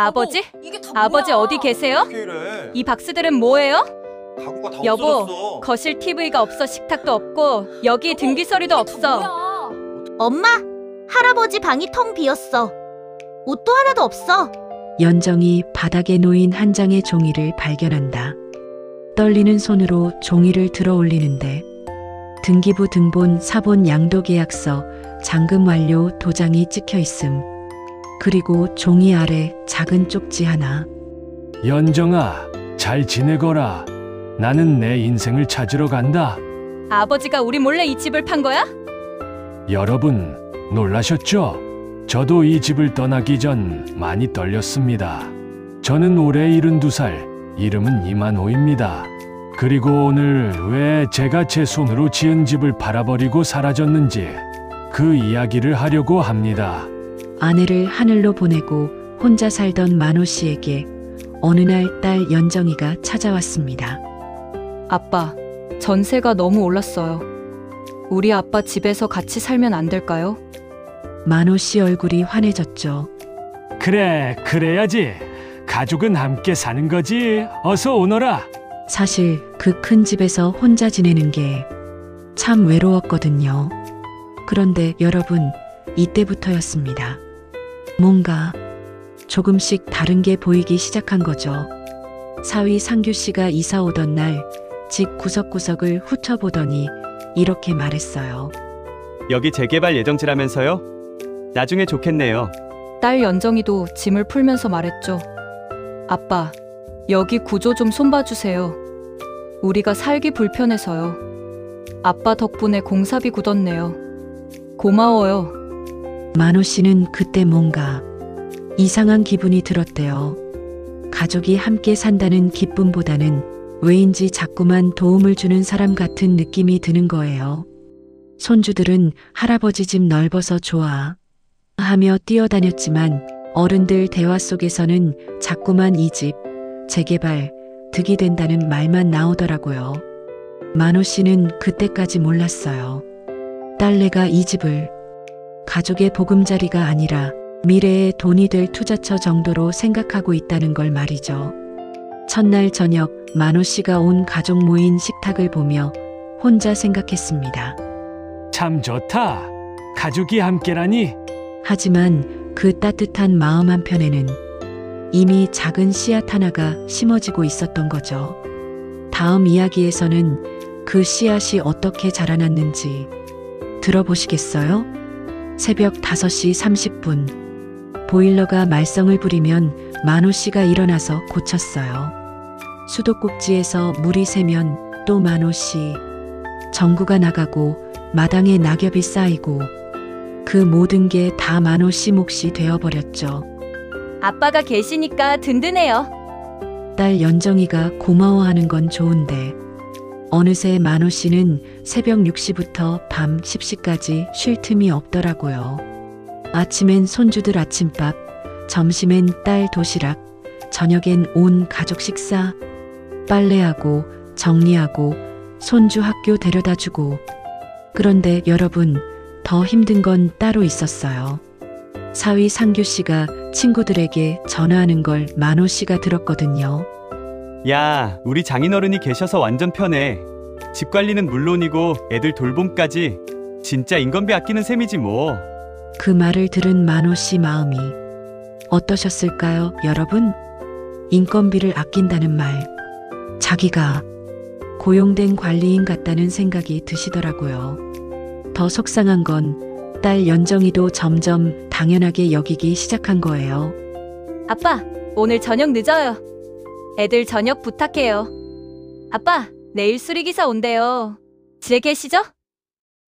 아버지? 이게 다 아버지 뭐야? 어디 계세요? 어떻게 이래? 이 박스들은 뭐예요? 가구가 다 여보, 없어졌어. 거실 TV가 없어. 식탁도 없고 여기 등기서류도 이게 다 없어. 뭐야? 엄마, 할아버지 방이 텅 비었어. 옷도 하나도 없어. 연정이 바닥에 놓인 한 장의 종이를 발견한다. 떨리는 손으로 종이를 들어 올리는데 등기부 등본 사본 양도계약서 잔금 완료 도장이 찍혀 있음. 그리고 종이 아래 작은 쪽지 하나. 연정아, 잘 지내거라. 나는 내 인생을 찾으러 간다. 아버지가 우리 몰래 이 집을 판 거야? 여러분, 놀라셨죠? 저도 이 집을 떠나기 전 많이 떨렸습니다. 저는 올해 72살, 이름은 이만호입니다. 그리고 오늘 왜 제가 제 손으로 지은 집을 팔아버리고 사라졌는지 그 이야기를 하려고 합니다. 아내를 하늘로 보내고 혼자 살던 만호 씨에게 어느 날 딸 연정이가 찾아왔습니다. 아빠, 전세가 너무 올랐어요. 우리 아빠 집에서 같이 살면 안 될까요? 만호 씨 얼굴이 환해졌죠. 그래, 그래야지. 가족은 함께 사는 거지. 어서 오너라. 사실 그 큰 집에서 혼자 지내는 게 참 외로웠거든요. 그런데 여러분, 이때부터였습니다. 뭔가 조금씩 다른 게 보이기 시작한 거죠. 사위 상규 씨가 이사 오던 날 집 구석구석을 훑어보더니 이렇게 말했어요. 여기 재개발 예정지라면서요? 나중에 좋겠네요. 딸 연정이도 짐을 풀면서 말했죠. 아빠, 여기 구조 좀 손봐주세요. 우리가 살기 불편해서요. 아빠 덕분에 공사비 굳었네요. 고마워요. 만호 씨는 그때 뭔가 이상한 기분이 들었대요. 가족이 함께 산다는 기쁨보다는 왜인지 자꾸만 도움을 주는 사람 같은 느낌이 드는 거예요. 손주들은 할아버지 집 넓어서 좋아 하며 뛰어다녔지만 어른들 대화 속에서는 자꾸만 이 집 재개발 득이 된다는 말만 나오더라고요. 만호 씨는 그때까지 몰랐어요. 딸내가 이 집을 가족의 보금자리가 아니라 미래의 돈이 될 투자처 정도로 생각하고 있다는 걸 말이죠. 첫날 저녁 만호 씨가 온 가족 모인 식탁을 보며 혼자 생각했습니다. 참 좋다. 가족이 함께라니. 하지만 그 따뜻한 마음 한편에는 이미 작은 씨앗 하나가 심어지고 있었던 거죠. 다음 이야기에서는 그 씨앗이 어떻게 자라났는지 들어보시겠어요? 새벽 5시 30분 보일러가 말썽을 부리면 만호 씨가 일어나서 고쳤어요. 수도꼭지에서 물이 새면 또 만호 씨. 전구가 나가고 마당에 낙엽이 쌓이고 그 모든 게 다 만호 씨 몫이 되어버렸죠. 아빠가 계시니까 든든해요. 딸 연정이가 고마워하는 건 좋은데 어느새 만호 씨는 새벽 6시부터 밤 10시까지 쉴 틈이 없더라고요. 아침엔 손주들 아침밥, 점심엔 딸 도시락, 저녁엔 온 가족 식사, 빨래하고 정리하고 손주 학교 데려다주고. 그런데 여러분, 더 힘든 건 따로 있었어요. 사위 상규 씨가 친구들에게 전화하는 걸 만호 씨가 들었거든요. 야, 우리 장인어른이 계셔서 완전 편해. 집 관리는 물론이고 애들 돌봄까지 진짜 인건비 아끼는 셈이지 뭐. 그 말을 들은 만호 씨 마음이 어떠셨을까요, 여러분? 인건비를 아낀다는 말, 자기가 고용된 관리인 같다는 생각이 드시더라고요. 더 속상한 건 딸 연정이도 점점 당연하게 여기기 시작한 거예요. 아빠, 오늘 저녁 늦어요. 애들 저녁 부탁해요. 아빠, 내일 수리기사 온대요. 집에 계시죠?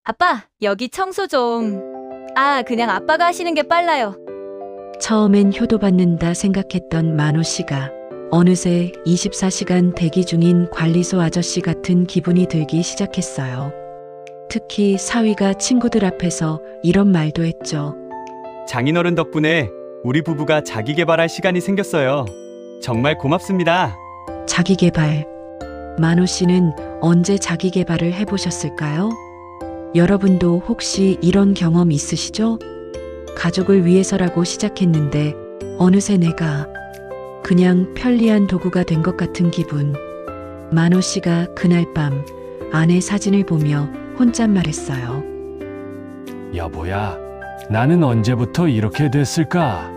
아빠, 여기 청소 좀. 그냥 아빠가 하시는 게 빨라요. 처음엔 효도받는다 생각했던 만호 씨가 어느새 24시간 대기 중인 관리소 아저씨 같은 기분이 들기 시작했어요. 특히 사위가 친구들 앞에서 이런 말도 했죠. 장인어른 덕분에 우리 부부가 자기 개발할 시간이 생겼어요. 정말 고맙습니다. 자기 개발. 만호 씨는 언제 자기 개발을 해보셨을까요? 여러분도 혹시 이런 경험 있으시죠? 가족을 위해서라고 시작했는데 어느새 내가 그냥 편리한 도구가 된 것 같은 기분. 만호 씨가 그날 밤 아내 사진을 보며 혼잣말했어요. 여보야, 나는 언제부터 이렇게 됐을까?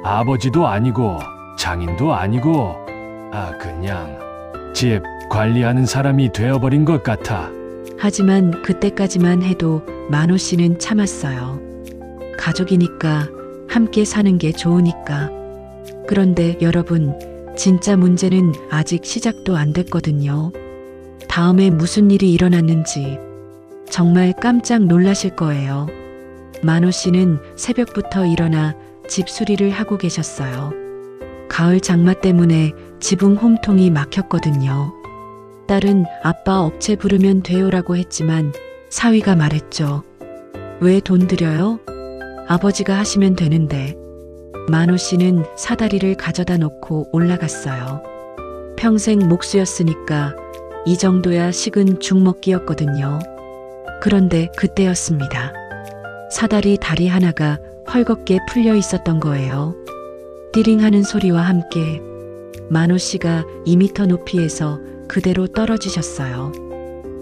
아버지도 아니고 장인도 아니고 그냥 집 관리하는 사람이 되어버린 것 같아. 하지만 그때까지만 해도 만호 씨는 참았어요. 가족이니까 함께 사는 게 좋으니까. 그런데 여러분, 진짜 문제는 아직 시작도 안 됐거든요. 다음에 무슨 일이 일어났는지 정말 깜짝 놀라실 거예요. 만호 씨는 새벽부터 일어나 집 수리를 하고 계셨어요. 가을 장마 때문에 지붕 홈통이 막혔거든요. 딸은 아빠 업체 부르면 돼요라고 했지만 사위가 말했죠. 왜 돈 들여요? 아버지가 하시면 되는데. 만호 씨는 사다리를 가져다 놓고 올라갔어요. 평생 목수였으니까 이 정도야 식은 죽먹기였거든요. 그런데 그때였습니다. 사다리 다리 하나가 헐겁게 풀려 있었던 거예요. 띠링하는 소리와 함께 만호 씨가 2미터 높이에서 그대로 떨어지셨어요.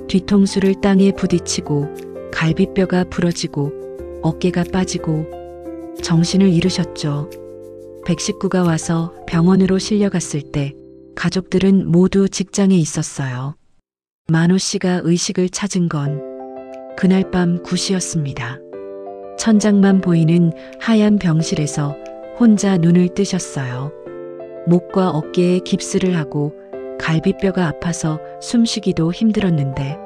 뒤통수를 땅에 부딪히고 갈비뼈가 부러지고 어깨가 빠지고 정신을 잃으셨죠. 119가 와서 병원으로 실려갔을 때 가족들은 모두 직장에 있었어요. 만호 씨가 의식을 찾은 건 그날 밤 9시였습니다. 천장만 보이는 하얀 병실에서 혼자 눈을 뜨셨어요. 목과 어깨에 깁스를 하고 갈비뼈가 아파서 숨쉬기도 힘들었는데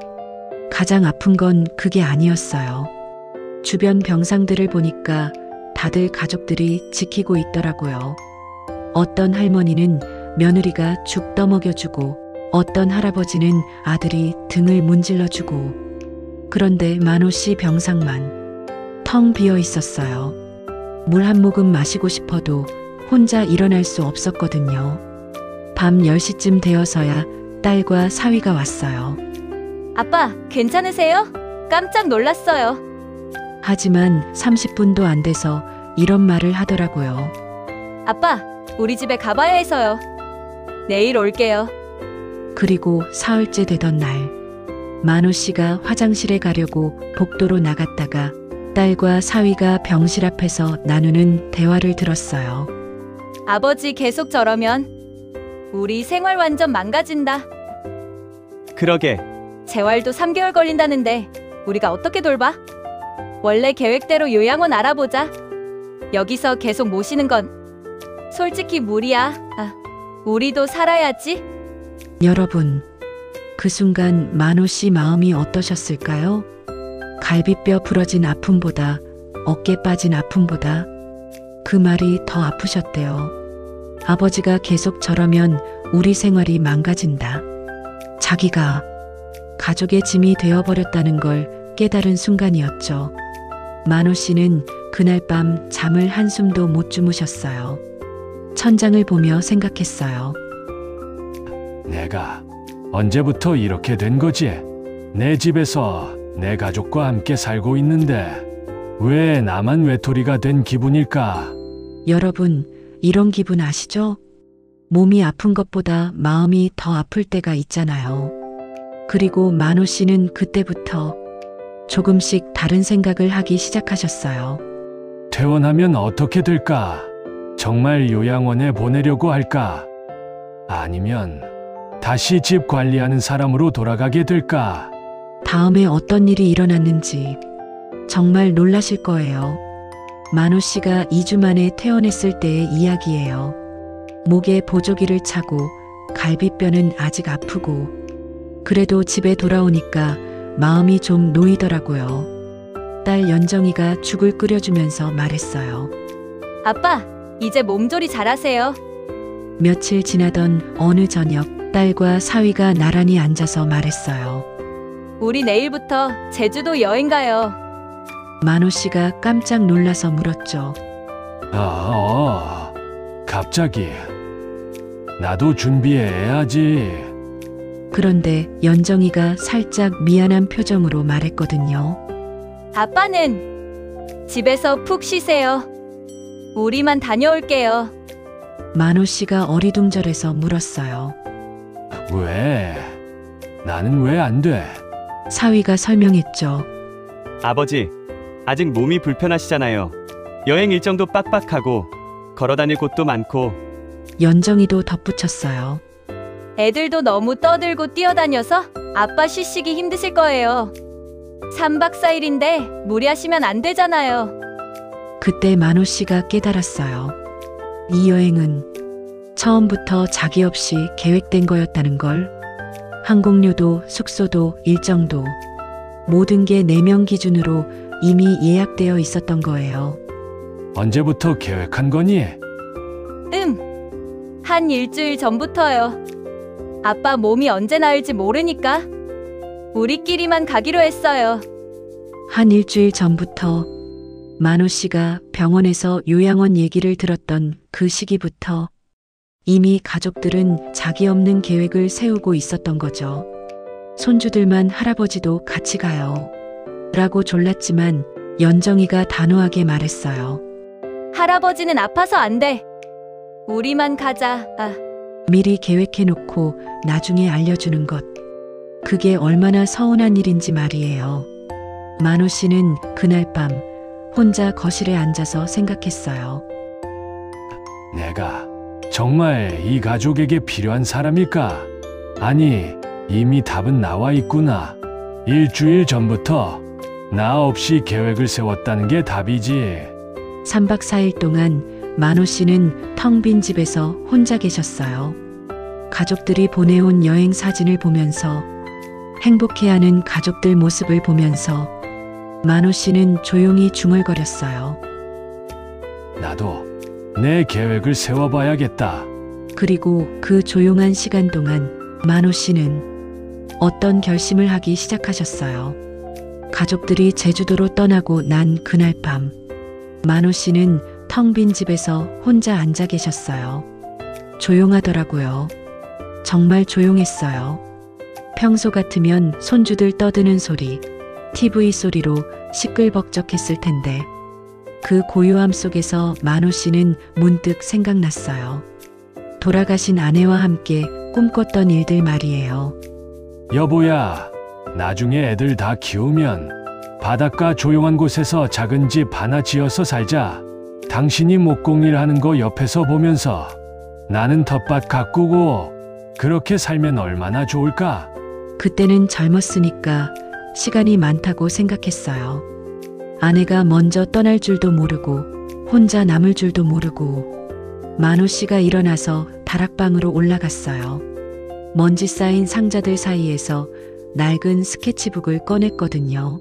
가장 아픈 건 그게 아니었어요. 주변 병상들을 보니까 다들 가족들이 지키고 있더라고요. 어떤 할머니는 며느리가 죽 떠먹여주고 어떤 할아버지는 아들이 등을 문질러주고 그런데 만호 씨 병상만 텅 비어 있었어요. 물 한 모금 마시고 싶어도 혼자 일어날 수 없었거든요. 밤 10시쯤 되어서야 딸과 사위가 왔어요. 아빠, 괜찮으세요? 깜짝 놀랐어요. 하지만 30분도 안 돼서 이런 말을 하더라고요. 아빠, 우리 집에 가봐야 해서요. 내일 올게요. 그리고 사흘째 되던 날, 만호 씨가 화장실에 가려고 복도로 나갔다가 딸과 사위가 병실 앞에서 나누는 대화를 들었어요. 아버지 계속 저러면 우리 생활 완전 망가진다. 그러게. 재활도 3개월 걸린다는데 우리가 어떻게 돌봐? 원래 계획대로 요양원 알아보자. 여기서 계속 모시는 건 솔직히 무리야. 우리도 살아야지. 여러분, 그 순간 만호 씨 마음이 어떠셨을까요? 갈비뼈 부러진 아픔보다 어깨 빠진 아픔보다 그 말이 더 아프셨대요. 아버지가 계속 저러면 우리 생활이 망가진다. 자기가 가족의 짐이 되어버렸다는 걸 깨달은 순간이었죠. 만호 씨는 그날 밤 잠을 한숨도 못 주무셨어요. 천장을 보며 생각했어요. 내가 언제부터 이렇게 된 거지? 내 집에서 내 가족과 함께 살고 있는데 왜 나만 외톨이가 된 기분일까? 여러분, 이런 기분 아시죠? 몸이 아픈 것보다 마음이 더 아플 때가 있잖아요. 그리고 만호 씨는 그때부터 조금씩 다른 생각을 하기 시작하셨어요. 퇴원하면 어떻게 될까? 정말 요양원에 보내려고 할까? 아니면 다시 집 관리하는 사람으로 돌아가게 될까? 다음에 어떤 일이 일어났는지 정말 놀라실 거예요. 만호 씨가 2주 만에 퇴원했을 때의 이야기예요. 목에 보조기를 차고 갈비뼈는 아직 아프고 그래도 집에 돌아오니까 마음이 좀 놓이더라고요. 딸 연정이가 죽을 끓여주면서 말했어요. 아빠, 이제 몸조리 잘하세요. 며칠 지나던 어느 저녁 딸과 사위가 나란히 앉아서 말했어요. 우리 내일부터 제주도 여행 가요. 만호 씨가 깜짝 놀라서 물었죠. 갑자기. 나도 준비해야지. 그런데 연정이가 살짝 미안한 표정으로 말했거든요. 아빠는 집에서 푹 쉬세요. 우리만 다녀올게요. 만호 씨가 어리둥절해서 물었어요. 왜? 나는 왜 안 돼? 사위가 설명했죠. 아버지, 아직 몸이 불편하시잖아요. 여행 일정도 빡빡하고 걸어 다닐 곳도 많고. 연정이도 덧붙였어요. 애들도 너무 떠들고 뛰어다녀서 아빠 쉬시기 힘드실 거예요. 3박 4일인데 무리하시면 안 되잖아요. 그때 만호 씨가 깨달았어요. 이 여행은 처음부터 자기 없이 계획된 거였다는 걸. 항공료도 숙소도 일정도 모든 게 4명 기준으로 이미 예약되어 있었던 거예요. 언제부터 계획한 거니? 한 일주일 전부터요. 아빠 몸이 언제 나을지 모르니까 우리끼리만 가기로 했어요. 한 일주일 전부터 만호 씨가 병원에서 요양원 얘기를 들었던 그 시기부터 이미 가족들은 자기 없는 계획을 세우고 있었던 거죠. 손주들만 할아버지도 같이 가요. 라고 졸랐지만 연정이가 단호하게 말했어요. 할아버지는 아파서 안 돼. 우리만 가자. 미리 계획해놓고 나중에 알려주는 것. 그게 얼마나 서운한 일인지 말이에요. 만호 씨는 그날 밤 혼자 거실에 앉아서 생각했어요. 내가 정말 이 가족에게 필요한 사람일까? 아니, 이미 답은 나와 있구나. 일주일 전부터 나 없이 계획을 세웠다는 게 답이지. 3박 4일 동안 만호 씨는 텅 빈 집에서 혼자 계셨어요. 가족들이 보내온 여행 사진을 보면서 행복해하는 가족들 모습을 보면서 만호 씨는 조용히 중얼거렸어요. 나도 내 계획을 세워봐야겠다. 그리고 그 조용한 시간 동안 만호 씨는 어떤 결심을 하기 시작하셨어요. 가족들이 제주도로 떠나고 난 그날 밤 만호 씨는 텅 빈 집에서 혼자 앉아 계셨어요. 조용하더라고요. 정말 조용했어요. 평소 같으면 손주들 떠드는 소리, TV 소리로 시끌벅적했을 텐데 그 고요함 속에서 만호 씨는 문득 생각났어요. 돌아가신 아내와 함께 꿈꿨던 일들 말이에요. 여보야, 나중에 애들 다 키우면 바닷가 조용한 곳에서 작은 집 하나 지어서 살자. 당신이 목공일 하는 거 옆에서 보면서 나는 텃밭 가꾸고 그렇게 살면 얼마나 좋을까? 그때는 젊었으니까 시간이 많다고 생각했어요. 아내가 먼저 떠날 줄도 모르고 혼자 남을 줄도 모르고 만호 씨가 일어나서 다락방으로 올라갔어요. 먼지 쌓인 상자들 사이에서 낡은 스케치북을 꺼냈거든요.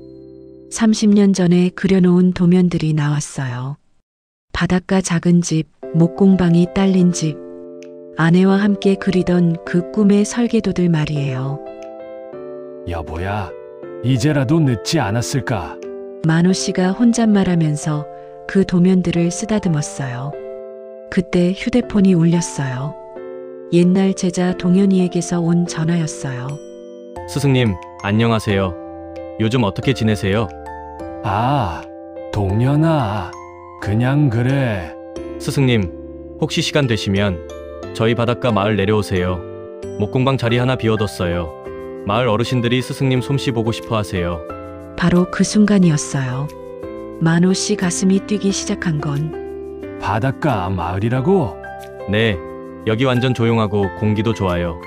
30년 전에 그려놓은 도면들이 나왔어요. 바닷가 작은 집, 목공방이 딸린 집, 아내와 함께 그리던 그 꿈의 설계도들 말이에요. 여보야, 이제라도 늦지 않았을까? 만호 씨가 혼잣말하면서 그 도면들을 쓰다듬었어요. 그때 휴대폰이 울렸어요. 옛날 제자 동현이에게서 온 전화였어요. 스승님, 안녕하세요. 요즘 어떻게 지내세요? 아, 동현아. 그냥 그래. 스승님, 혹시 시간 되시면 저희 바닷가 마을 내려오세요. 목공방 자리 하나 비워뒀어요. 마을 어르신들이 스승님 솜씨 보고 싶어 하세요. 바로 그 순간이었어요. 만호 씨 가슴이 뛰기 시작한 건 바닷가 마을이라고? 네, 여기 완전 조용하고 공기도 좋아요.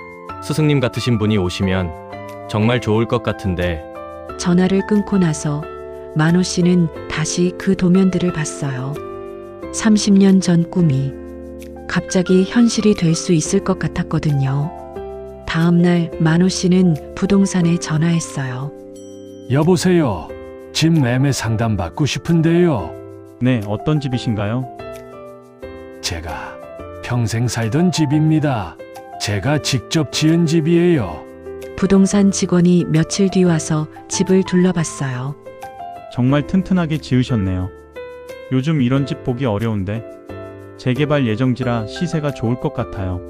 스승님 같으신 분이 오시면 정말 좋을 것 같은데. 전화를 끊고 나서 만호 씨는 다시 그 도면들을 봤어요. 30년 전 꿈이 갑자기 현실이 될 수 있을 것 같았거든요. 다음 날 만호 씨는 부동산에 전화했어요. 여보세요. 집 매매 상담 받고 싶은데요. 네, 어떤 집이신가요? 제가 평생 살던 집입니다. 제가 직접 지은 집이에요. 부동산 직원이 며칠 뒤 와서 집을 둘러봤어요. 정말 튼튼하게 지으셨네요. 요즘 이런 집 보기 어려운데 재개발 예정지라 시세가 좋을 것 같아요.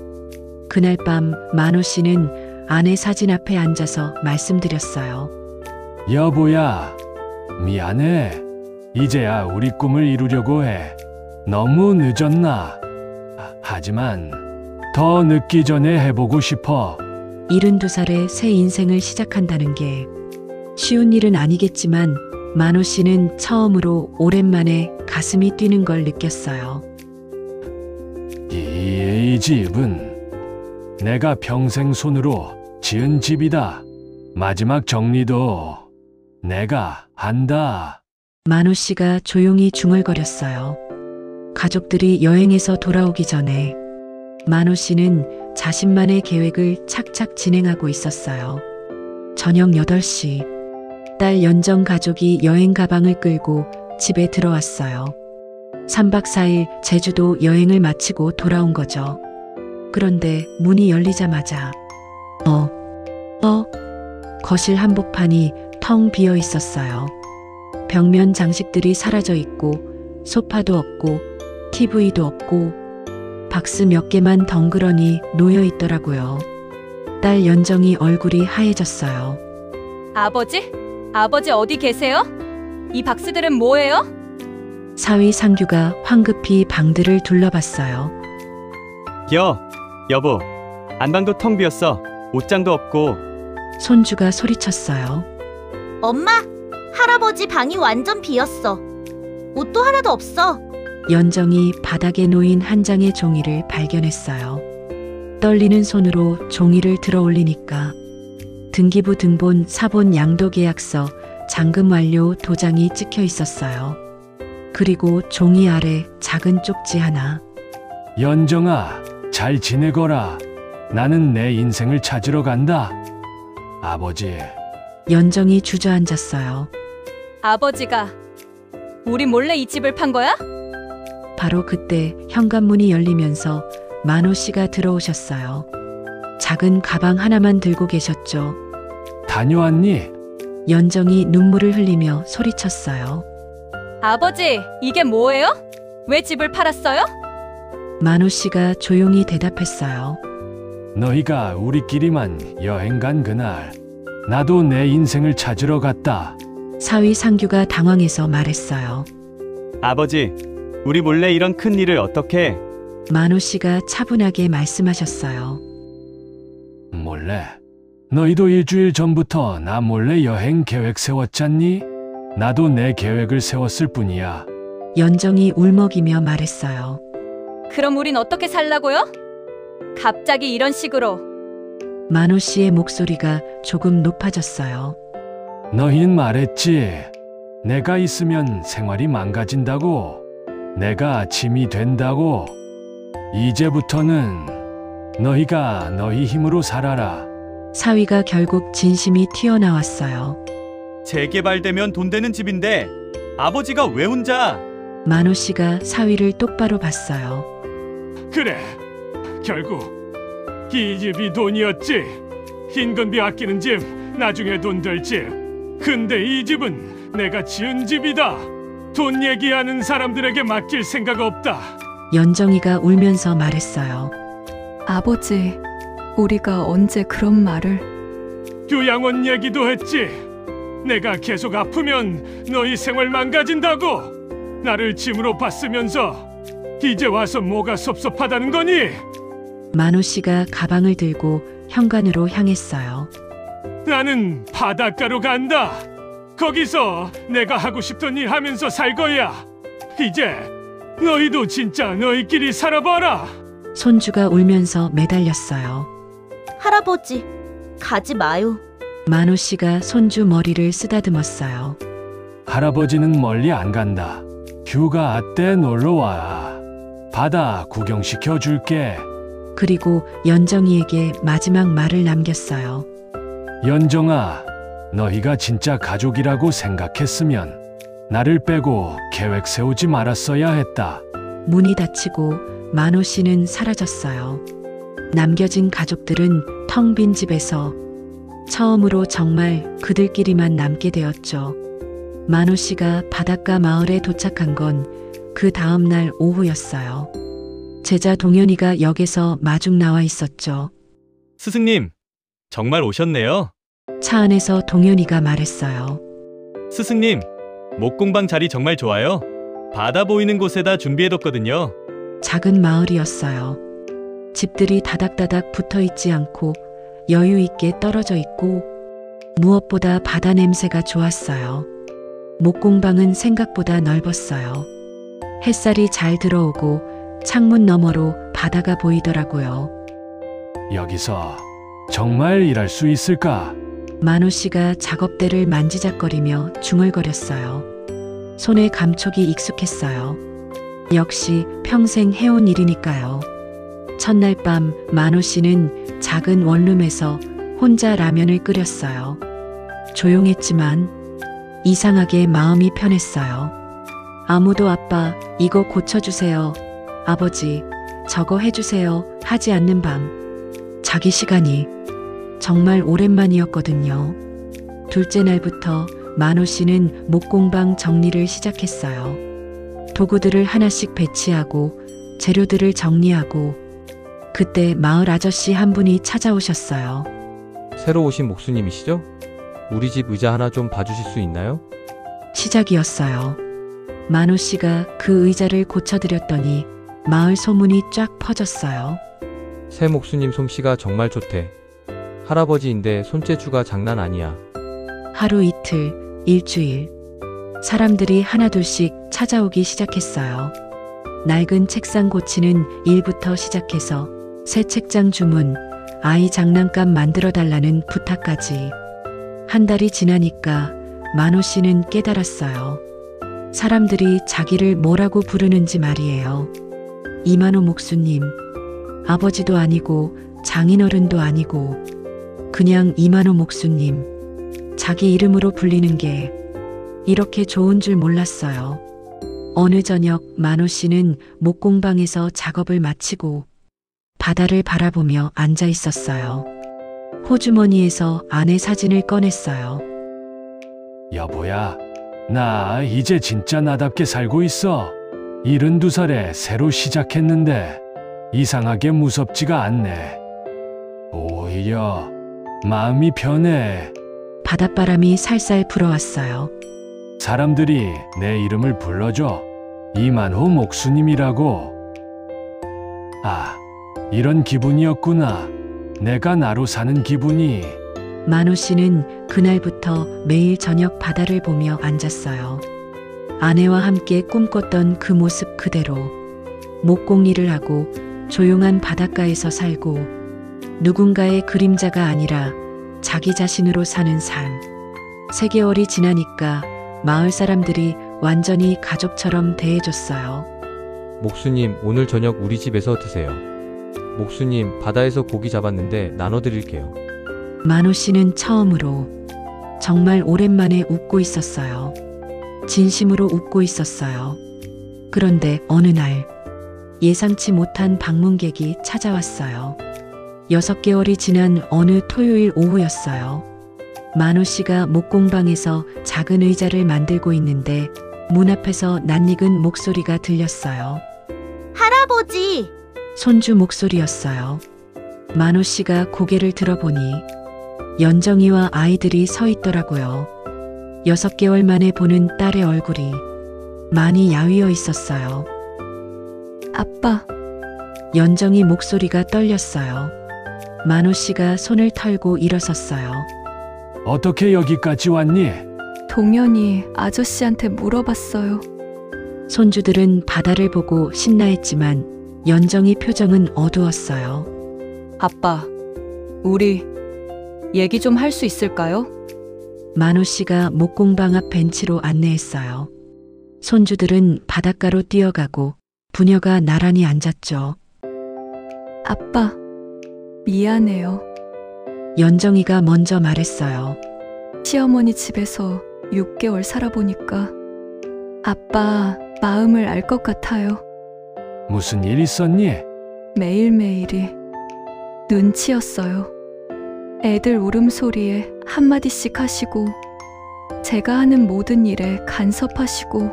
그날 밤 만호 씨는 아내 사진 앞에 앉아서 말씀드렸어요. 여보야, 미안해. 이제야 우리 꿈을 이루려고 해. 너무 늦었나? 하지만 더 늦기 전에 해보고 싶어. 72살에 새 인생을 시작한다는 게 쉬운 일은 아니겠지만 만호 씨는 처음으로 오랜만에 가슴이 뛰는 걸 느꼈어요. 이 집은 내가 평생 손으로 지은 집이다. 마지막 정리도 내가 한다. 만호 씨가 조용히 중얼거렸어요. 가족들이 여행에서 돌아오기 전에 만호 씨는 자신만의 계획을 착착 진행하고 있었어요. 저녁 8시, 딸 연정 가족이 여행 가방을 끌고 집에 들어왔어요. 3박 4일 제주도 여행을 마치고 돌아온 거죠. 그런데 문이 열리자마자 거실 한복판이 텅 비어 있었어요. 벽면 장식들이 사라져 있고 소파도 없고 TV도 없고 박스 몇 개만 덩그러니 놓여 있더라고요. 딸 연정이 얼굴이 하얘졌어요. 아버지? 아버지 어디 계세요? 이 박스들은 뭐예요? 사위 상규가 황급히 방들을 둘러봤어요. 여보, 안방도 텅 비었어. 옷장도 없고. 손주가 소리쳤어요. 엄마, 할아버지 방이 완전 비었어. 옷도 하나도 없어. 연정이 바닥에 놓인 한 장의 종이를 발견했어요. 떨리는 손으로 종이를 들어 올리니까 등기부 등본 사본 양도 계약서 잔금 완료 도장이 찍혀 있었어요. 그리고 종이 아래 작은 쪽지 하나. 연정아, 잘 지내거라. 나는 내 인생을 찾으러 간다. 아버지. 연정이 주저앉았어요. 아버지가 우리 몰래 이 집을 판 거야? 바로 그때 현관문이 열리면서 만호 씨가 들어오셨어요. 작은 가방 하나만 들고 계셨죠. 다녀왔니? 연정이 눈물을 흘리며 소리쳤어요. 아버지, 이게 뭐예요? 왜 집을 팔았어요? 만호 씨가 조용히 대답했어요. 너희가 우리끼리만 여행 간 그날 나도 내 인생을 찾으러 갔다. 사위 상규가 당황해서 말했어요. 아버지, 우리 몰래 이런 큰 일을 어떻게? 만호 씨가 차분하게 말씀하셨어요. 몰래? 너희도 일주일 전부터 나 몰래 여행 계획 세웠잖니? 나도 내 계획을 세웠을 뿐이야. 연정이 울먹이며 말했어요. 그럼 우린 어떻게 살라고요? 갑자기 이런 식으로. 만호 씨의 목소리가 조금 높아졌어요. 너희는 말했지. 내가 있으면 생활이 망가진다고. 내가 짐이 된다고. 이제부터는 너희가 너희 힘으로 살아라. 사위가 결국 진심이 튀어나왔어요. 재개발되면 돈 되는 집인데 아버지가 왜 혼자? 만호 씨가 사위를 똑바로 봤어요. 그래, 결국 이 집이 돈이었지. 인건비 아끼는 집, 나중에 돈 될 집. 근데 이 집은 내가 지은 집이다. 돈 얘기하는 사람들에게 맡길 생각 없다. 연정이가 울면서 말했어요. 아버지, 우리가 언제 그런 말을... 요양원 얘기도 했지. 내가 계속 아프면 너희 생활 망가진다고. 나를 짐으로 봤으면서 이제 와서 뭐가 섭섭하다는 거니? 만호 씨가 가방을 들고 현관으로 향했어요. 나는 바닷가로 간다. 거기서 내가 하고 싶던 일 하면서 살 거야. 이제 너희도 진짜 너희끼리 살아봐라. 손주가 울면서 매달렸어요. 할아버지, 가지 마요. 만호 씨가 손주 머리를 쓰다듬었어요. 할아버지는 멀리 안 간다. 휴가 때 놀러와. 바다 구경시켜 줄게. 그리고 연정이에게 마지막 말을 남겼어요. 연정아, 너희가 진짜 가족이라고 생각했으면 나를 빼고 계획 세우지 말았어야 했다. 문이 닫히고 만호 씨는 사라졌어요. 남겨진 가족들은 텅 빈 집에서 처음으로 정말 그들끼리만 남게 되었죠. 만호 씨가 바닷가 마을에 도착한 건 그 다음 날 오후였어요. 제자 동현이가 역에서 마중 나와 있었죠. 스승님, 정말 오셨네요. 차 안에서 동현이가 말했어요. 스승님, 목공방 자리 정말 좋아요. 바다 보이는 곳에다 준비해뒀거든요. 작은 마을이었어요. 집들이 다닥다닥 붙어 있지 않고 여유 있게 떨어져 있고 무엇보다 바다 냄새가 좋았어요. 목공방은 생각보다 넓었어요. 햇살이 잘 들어오고 창문 너머로 바다가 보이더라고요. 여기서 정말 일할 수 있을까? 만호 씨가 작업대를 만지작거리며 중얼거렸어요. 손에 감촉이 익숙했어요. 역시 평생 해온 일이니까요. 첫날 밤 만호 씨는 작은 원룸에서 혼자 라면을 끓였어요. 조용했지만 이상하게 마음이 편했어요. 아무도 아빠, 이거 고쳐주세요. 아버지, 저거 해주세요. 하지 않는 밤. 자기 시간이 정말 오랜만이었거든요. 둘째 날부터 만호 씨는 목공방 정리를 시작했어요. 도구들을 하나씩 배치하고 재료들을 정리하고 그때 마을 아저씨 한 분이 찾아오셨어요. 새로 오신 목수님이시죠? 우리 집 의자 하나 좀 봐주실 수 있나요? 시작이었어요. 만호 씨가 그 의자를 고쳐드렸더니 마을 소문이 쫙 퍼졌어요. 새 목수님 솜씨가 정말 좋대. 할아버지인데 손재주가 장난 아니야. 하루 이틀, 일주일. 사람들이 하나둘씩 찾아오기 시작했어요. 낡은 책상 고치는 일부터 시작해서 새 책장 주문, 아이 장난감 만들어 달라는 부탁까지. 한 달이 지나니까 만호 씨는 깨달았어요. 사람들이 자기를 뭐라고 부르는지 말이에요. 이만호 목수님. 아버지도 아니고 장인어른도 아니고 그냥 이만호 목수님. 자기 이름으로 불리는 게 이렇게 좋은 줄 몰랐어요. 어느 저녁 만호 씨는 목공방에서 작업을 마치고 바다를 바라보며 앉아 있었어요. 호주머니에서 아내 사진을 꺼냈어요. 여보야, 나 이제 진짜 나답게 살고 있어. 72살에 새로 시작했는데 이상하게 무섭지가 않네. 오히려 마음이 편해. 바닷바람이 살살 불어왔어요. 사람들이 내 이름을 불러줘. 이만호 목수님이라고. 아, 이런 기분이었구나. 내가 나로 사는 기분이. 만호 씨는 그날부터 매일 저녁 바다를 보며 앉았어요. 아내와 함께 꿈꿨던 그 모습 그대로 목공일을 하고 조용한 바닷가에서 살고 누군가의 그림자가 아니라 자기 자신으로 사는 삶. 3개월이 지나니까 마을 사람들이 완전히 가족처럼 대해줬어요. 목수님, 오늘 저녁 우리 집에서 드세요. 목수님, 바다에서 고기 잡았는데 나눠드릴게요. 만호 씨는 처음으로 정말 오랜만에 웃고 있었어요. 진심으로 웃고 있었어요. 그런데 어느 날 예상치 못한 방문객이 찾아왔어요. 6개월이 지난 어느 토요일 오후였어요. 만호 씨가 목공방에서 작은 의자를 만들고 있는데 문 앞에서 낯익은 목소리가 들렸어요. 할아버지, 손주 목소리였어요. 만호 씨가 고개를 들어보니 연정이와 아이들이 서 있더라고요. 6개월 만에 보는 딸의 얼굴이 많이 야위어 있었어요. 아빠, 연정이 목소리가 떨렸어요. 만호 씨가 손을 털고 일어섰어요. 어떻게 여기까지 왔니? 동현이 아저씨한테 물어봤어요. 손주들은 바다를 보고 신나했지만 연정이 표정은 어두웠어요. 아빠, 우리 얘기 좀 할 수 있을까요? 만호 씨가 목공방 앞 벤치로 안내했어요. 손주들은 바닷가로 뛰어가고 부녀가 나란히 앉았죠. 아빠, 미안해요. 연정이가 먼저 말했어요. 시어머니 집에서 6개월 살아보니까 아빠 마음을 알 것 같아요. 무슨 일 있었니? 매일매일이 눈치였어요. 애들 울음소리에 한마디씩 하시고 제가 하는 모든 일에 간섭하시고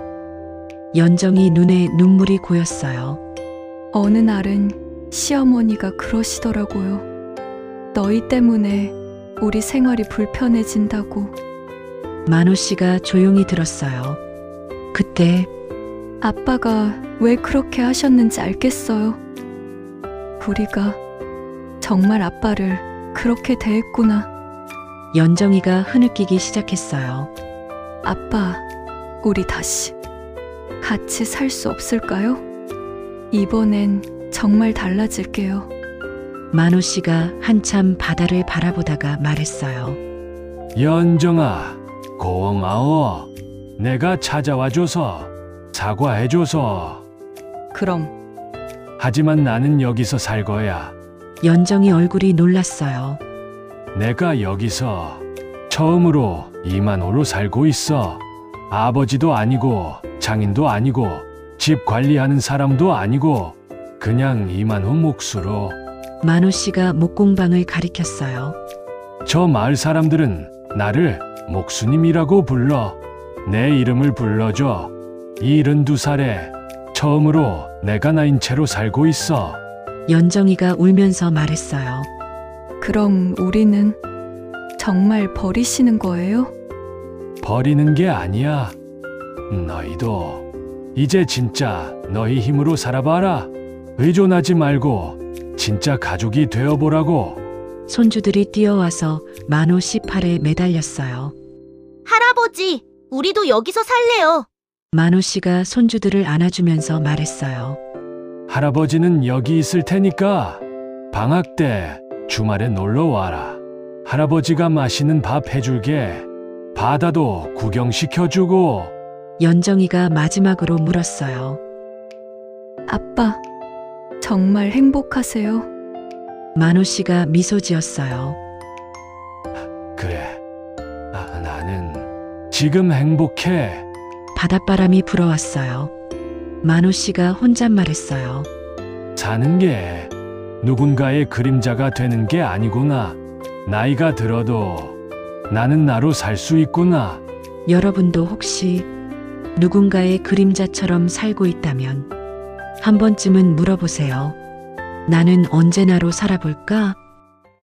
연정이 눈에 눈물이 고였어요. 어느 날은 시어머니가 그러시더라고요. 너희 때문에 우리 생활이 불편해진다고. 만호 씨가 조용히 들었어요. 그때 아빠가 왜 그렇게 하셨는지 알겠어요. 우리가 정말 아빠를 그렇게 대했구나. 연정이가 흐느끼기 시작했어요. 아빠, 우리 다시 같이 살 수 없을까요? 이번엔 정말 달라질게요. 만호 씨가 한참 바다를 바라보다가 말했어요. 연정아, 고마워. 내가 찾아와줘서, 사과해줘서. 그럼 하지만 나는 여기서 살 거야. 연정이 얼굴이 놀랐어요. 내가 여기서 처음으로 이만호로 살고 있어. 아버지도 아니고 장인도 아니고 집 관리하는 사람도 아니고 그냥 이만호 몫으로. 만호 씨가 목공방을 가리켰어요. 저 마을 사람들은 나를 목수님이라고 불러. 내 이름을 불러줘. 72살에 처음으로 내가 나인 채로 살고 있어. 연정이가 울면서 말했어요. 그럼 우리는 정말 버리시는 거예요? 버리는 게 아니야. 너희도 이제 진짜 너희 힘으로 살아봐라. 의존하지 말고 진짜 가족이 되어보라고. 손주들이 뛰어와서 만호 씨 팔에 매달렸어요. 할아버지, 우리도 여기서 살래요. 만호 씨가 손주들을 안아주면서 말했어요. 할아버지는 여기 있을 테니까 방학 때 주말에 놀러 와라. 할아버지가 맛있는 밥 해줄게. 바다도 구경시켜주고. 연정이가 마지막으로 물었어요. 아빠, 정말 행복하세요? 만호 씨가 미소 지었어요. 그래. 나는 지금 행복해. 바닷바람이 불어왔어요. 만호 씨가 혼잣말했어요. 사는 게 누군가의 그림자가 되는 게 아니구나. 나이가 들어도 나는 나로 살 수 있구나. 여러분도 혹시 누군가의 그림자처럼 살고 있다면 한 번쯤은 물어보세요. 나는 언제 나로 살아볼까?